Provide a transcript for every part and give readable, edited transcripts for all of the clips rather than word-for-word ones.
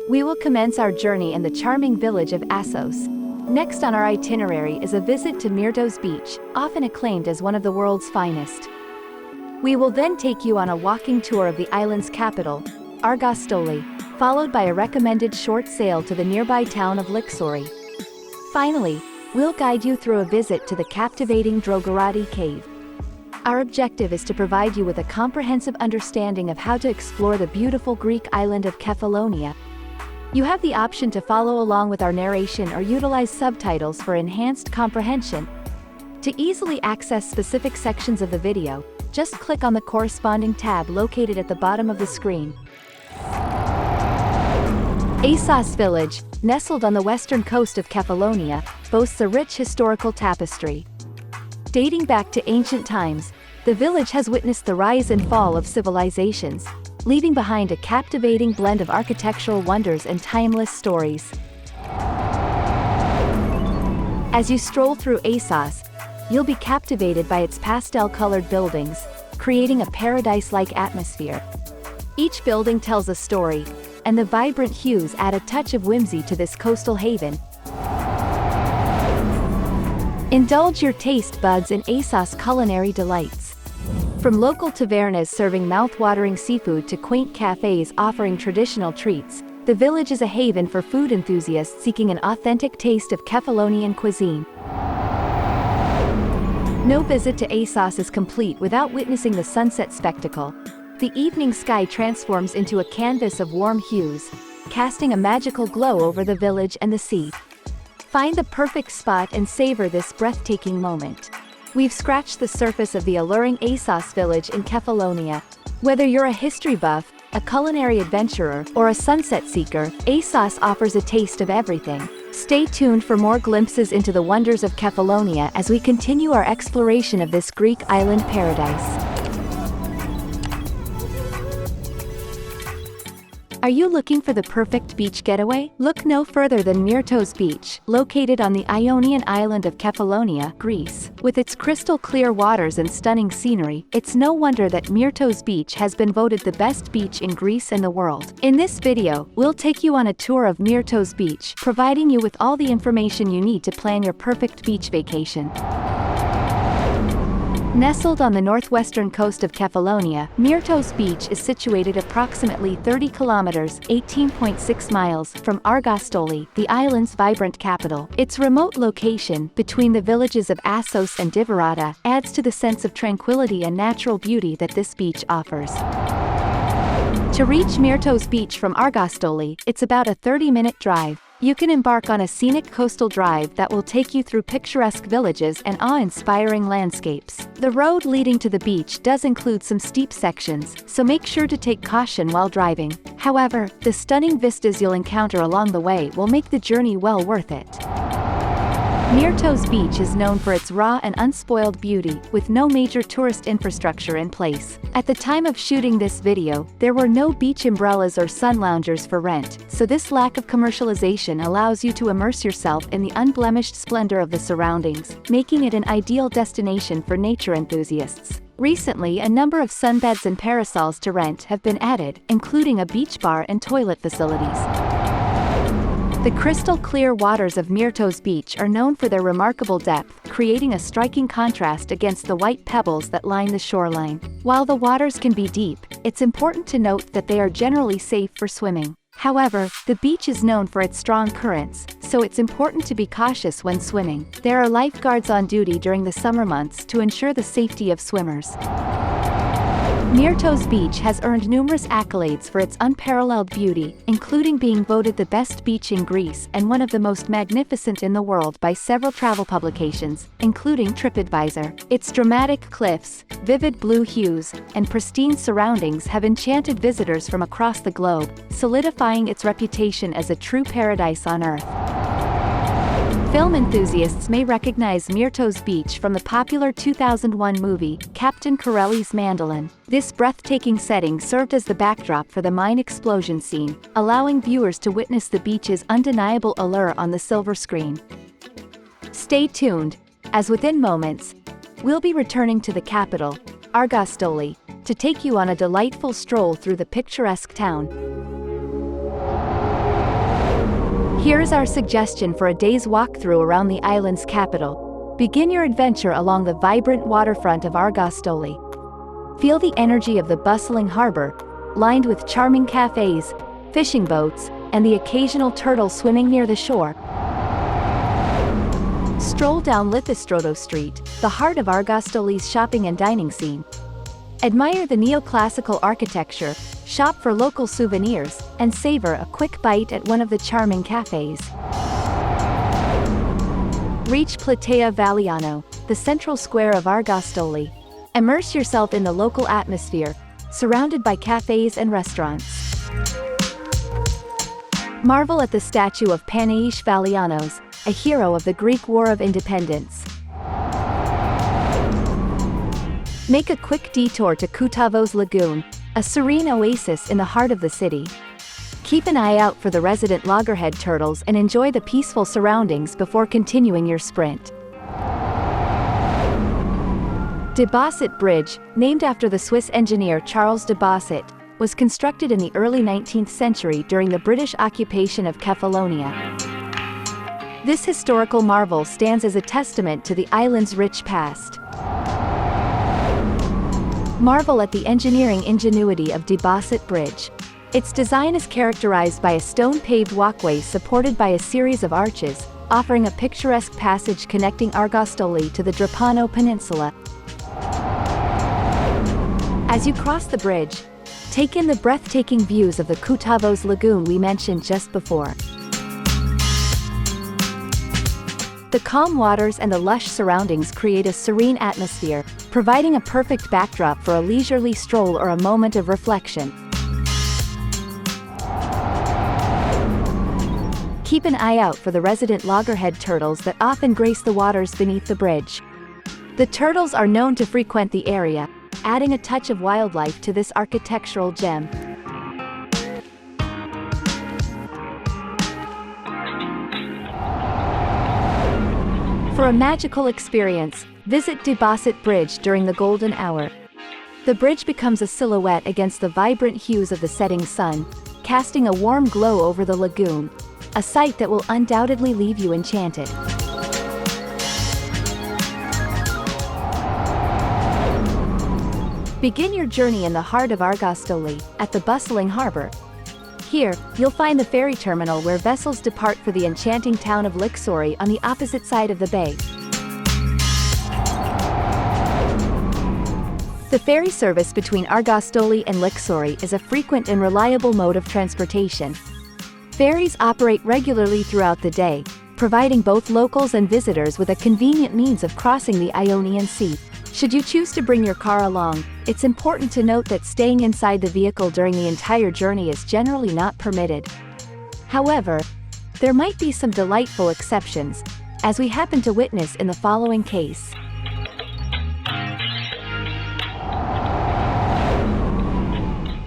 we will commence our journey in the charming village of Asos. Next on our itinerary is a visit to Myrtos Beach, often acclaimed as one of the world's finest. We will then take you on a walking tour of the island's capital, Argostoli, followed by a recommended short sail to the nearby town of Lixouri. Finally, we'll guide you through a visit to the captivating Drogarati Cave. Our objective is to provide you with a comprehensive understanding of how to explore the beautiful Greek island of Kefalonia. You have the option to follow along with our narration or utilize subtitles for enhanced comprehension. To easily access specific sections of the video, just click on the corresponding tab located at the bottom of the screen. Asos Village, nestled on the western coast of Kefalonia, boasts a rich historical tapestry. Dating back to ancient times, the village has witnessed the rise and fall of civilizations, leaving behind a captivating blend of architectural wonders and timeless stories. As you stroll through Asos, you'll be captivated by its pastel-colored buildings, creating a paradise-like atmosphere. Each building tells a story, and the vibrant hues add a touch of whimsy to this coastal haven. Indulge your taste buds in Asos culinary delights. From local tavernas serving mouth-watering seafood to quaint cafes offering traditional treats, the village is a haven for food enthusiasts seeking an authentic taste of Kefalonian cuisine. No visit to Asos is complete without witnessing the sunset spectacle. The evening sky transforms into a canvas of warm hues, casting a magical glow over the village and the sea. Find the perfect spot and savor this breathtaking moment. We've scratched the surface of the alluring Asos village in Kefalonia. Whether you're a history buff, a culinary adventurer, or a sunset seeker, Asos offers a taste of everything. Stay tuned for more glimpses into the wonders of Kefalonia as we continue our exploration of this Greek island paradise. Are you looking for the perfect beach getaway? Look no further than Myrtos Beach, located on the Ionian island of Kefalonia, Greece. With its crystal-clear waters and stunning scenery, it's no wonder that Myrtos Beach has been voted the best beach in Greece and the world. In this video, we'll take you on a tour of Myrtos Beach, providing you with all the information you need to plan your perfect beach vacation. Nestled on the northwestern coast of Kefalonia, Myrtos Beach is situated approximately 30 kilometers (18.6 miles) from Argostoli, the island's vibrant capital. Its remote location, between the villages of Asos and Drogarati, adds to the sense of tranquility and natural beauty that this beach offers. To reach Myrtos Beach from Argostoli, it's about a 30-minute drive. You can embark on a scenic coastal drive that will take you through picturesque villages and awe-inspiring landscapes. The road leading to the beach does include some steep sections, so make sure to take caution while driving. However, the stunning vistas you'll encounter along the way will make the journey well worth it. Myrtos Beach is known for its raw and unspoiled beauty, with no major tourist infrastructure in place. At the time of shooting this video, there were no beach umbrellas or sun loungers for rent, so this lack of commercialization allows you to immerse yourself in the unblemished splendor of the surroundings, making it an ideal destination for nature enthusiasts. Recently, a number of sunbeds and parasols to rent have been added, including a beach bar and toilet facilities. The crystal-clear waters of Myrtos Beach are known for their remarkable depth, creating a striking contrast against the white pebbles that line the shoreline. While the waters can be deep, it's important to note that they are generally safe for swimming. However, the beach is known for its strong currents, so it's important to be cautious when swimming. There are lifeguards on duty during the summer months to ensure the safety of swimmers. Myrtos Beach has earned numerous accolades for its unparalleled beauty, including being voted the best beach in Greece and one of the most magnificent in the world by several travel publications, including TripAdvisor. Its dramatic cliffs, vivid blue hues, and pristine surroundings have enchanted visitors from across the globe, solidifying its reputation as a true paradise on Earth. Film enthusiasts may recognize Myrtos Beach from the popular 2001 movie, Captain Corelli's Mandolin. This breathtaking setting served as the backdrop for the mine explosion scene, allowing viewers to witness the beach's undeniable allure on the silver screen. Stay tuned, as within moments, we'll be returning to the capital, Argostoli, to take you on a delightful stroll through the picturesque town. Here's our suggestion for a day's walkthrough around the island's capital. Begin your adventure along the vibrant waterfront of Argostoli. Feel the energy of the bustling harbor, lined with charming cafes, fishing boats, and the occasional turtle swimming near the shore. Stroll down Lithostroto Street, the heart of Argostoli's shopping and dining scene. Admire the neoclassical architecture, shop for local souvenirs, and savor a quick bite at one of the charming cafes. Reach Platea Valiano, the central square of Argostoli. Immerse yourself in the local atmosphere, surrounded by cafes and restaurants. Marvel at the statue of Panaios Valianos, a hero of the Greek War of Independence. Make a quick detour to Koutavos Lagoon, a serene oasis in the heart of the city. Keep an eye out for the resident loggerhead turtles and enjoy the peaceful surroundings before continuing your sprint. De Bosset Bridge, named after the Swiss engineer Charles de Bosset, was constructed in the early 19th century during the British occupation of Kefalonia. This historical marvel stands as a testament to the island's rich past. Marvel at the engineering ingenuity of De Bosset Bridge. Its design is characterized by a stone-paved walkway supported by a series of arches, offering a picturesque passage connecting Argostoli to the Drepano Peninsula. As you cross the bridge, take in the breathtaking views of the Koutavos Lagoon we mentioned just before. The calm waters and the lush surroundings create a serene atmosphere, providing a perfect backdrop for a leisurely stroll or a moment of reflection. Keep an eye out for the resident loggerhead turtles that often grace the waters beneath the bridge. The turtles are known to frequent the area, adding a touch of wildlife to this architectural gem. For a magical experience, visit De Bosset Bridge during the golden hour. The bridge becomes a silhouette against the vibrant hues of the setting sun, casting a warm glow over the lagoon, a sight that will undoubtedly leave you enchanted. Begin your journey in the heart of Argostoli, at the bustling harbor. Here, you'll find the ferry terminal where vessels depart for the enchanting town of Lixouri on the opposite side of the bay. The ferry service between Argostoli and Lixouri is a frequent and reliable mode of transportation. Ferries operate regularly throughout the day, providing both locals and visitors with a convenient means of crossing the Ionian Sea. Should you choose to bring your car along, it's important to note that staying inside the vehicle during the entire journey is generally not permitted. However, there might be some delightful exceptions, as we happen to witness in the following case.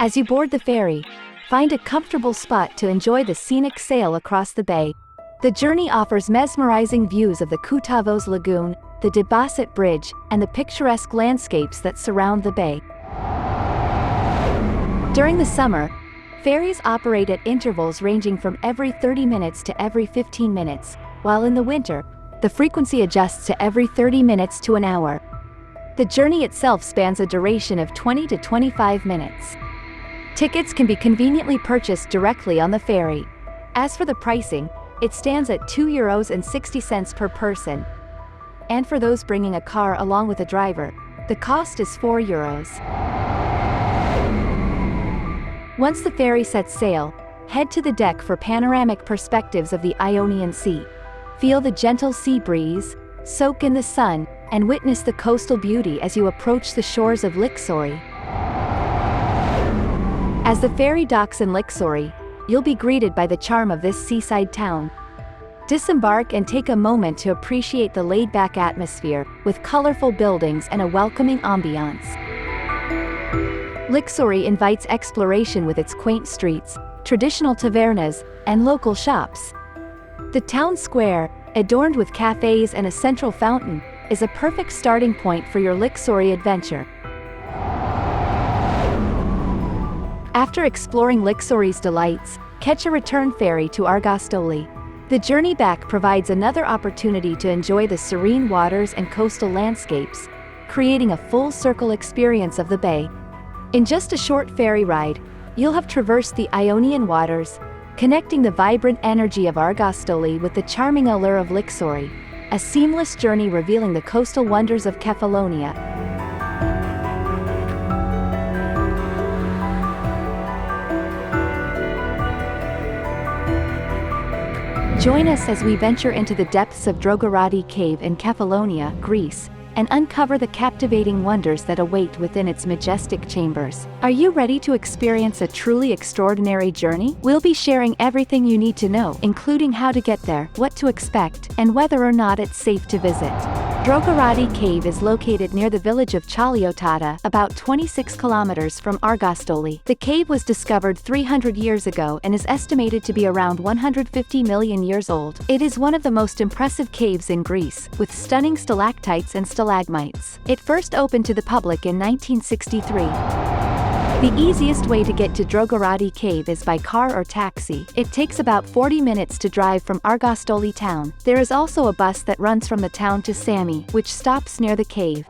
As you board the ferry, find a comfortable spot to enjoy the scenic sail across the bay. The journey offers mesmerizing views of the Koutavos Lagoon, the De Bosset Bridge, and the picturesque landscapes that surround the bay. During the summer, ferries operate at intervals ranging from every 30 minutes to every 15 minutes, while in the winter, the frequency adjusts to every 30 minutes to an hour. The journey itself spans a duration of 20 to 25 minutes. Tickets can be conveniently purchased directly on the ferry. As for the pricing, it stands at €2.60 per person. And for those bringing a car along with a driver, the cost is €4. Once the ferry sets sail, head to the deck for panoramic perspectives of the Ionian Sea. Feel the gentle sea breeze, soak in the sun, and witness the coastal beauty as you approach the shores of Lixouri. As the ferry docks in Lixouri, you'll be greeted by the charm of this seaside town. Disembark and take a moment to appreciate the laid-back atmosphere, with colorful buildings and a welcoming ambiance. Lixouri invites exploration with its quaint streets, traditional tavernas, and local shops. The town square, adorned with cafes and a central fountain, is a perfect starting point for your Lixouri adventure. After exploring Lixouri's delights, catch a return ferry to Argostoli. The journey back provides another opportunity to enjoy the serene waters and coastal landscapes, creating a full-circle experience of the bay. In just a short ferry ride, you'll have traversed the Ionian waters, connecting the vibrant energy of Argostoli with the charming allure of Lixouri, a seamless journey revealing the coastal wonders of Kefalonia. Join us as we venture into the depths of Drogarati Cave in Kefalonia, Greece, and uncover the captivating wonders that await within its majestic chambers. Are you ready to experience a truly extraordinary journey? We'll be sharing everything you need to know, including how to get there, what to expect, and whether or not it's safe to visit. Drogarati Cave is located near the village of Chaliotata, about 26 kilometers from Argostoli. The cave was discovered 300 years ago and is estimated to be around 150 million years old. It is one of the most impressive caves in Greece, with stunning stalactites and stalagmites. It first opened to the public in 1963. The easiest way to get to Drogarati Cave is by car or taxi. It takes about 40 minutes to drive from Argostoli town. There is also a bus that runs from the town to Sami, which stops near the cave.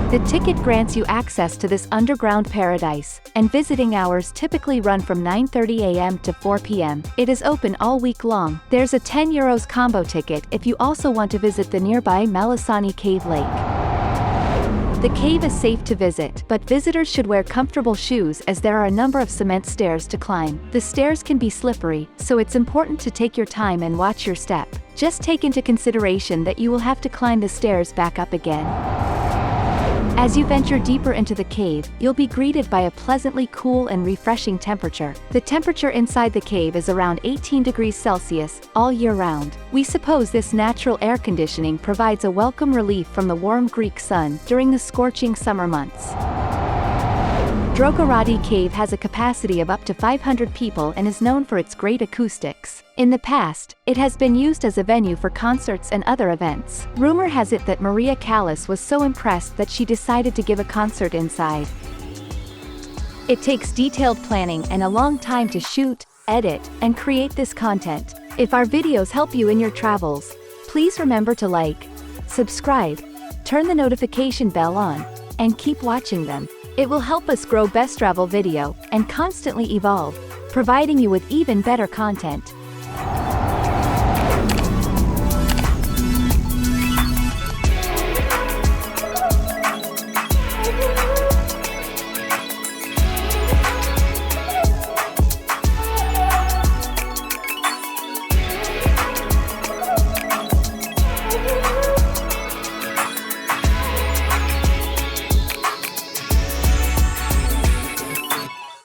The ticket grants you access to this underground paradise, and visiting hours typically run from 9:30 a.m. to 4 p.m. It is open all week long. There's a €10 combo ticket if you also want to visit the nearby Melisani Cave Lake. The cave is safe to visit, but visitors should wear comfortable shoes as there are a number of cement stairs to climb. The stairs can be slippery, so it's important to take your time and watch your step. Just take into consideration that you will have to climb the stairs back up again. As you venture deeper into the cave, you'll be greeted by a pleasantly cool and refreshing temperature. The temperature inside the cave is around 18 degrees Celsius, all year round. We suppose this natural air conditioning provides a welcome relief from the warm Greek sun during the scorching summer months. Drogarati Cave has a capacity of up to 500 people and is known for its great acoustics. In the past, it has been used as a venue for concerts and other events. Rumor has it that Maria Callas was so impressed that she decided to give a concert inside. It takes detailed planning and a long time to shoot, edit, and create this content. If our videos help you in your travels, please remember to like, subscribe, turn the notification bell on, and keep watching them. It will help us grow Bestravelvideo and constantly evolve, providing you with even better content.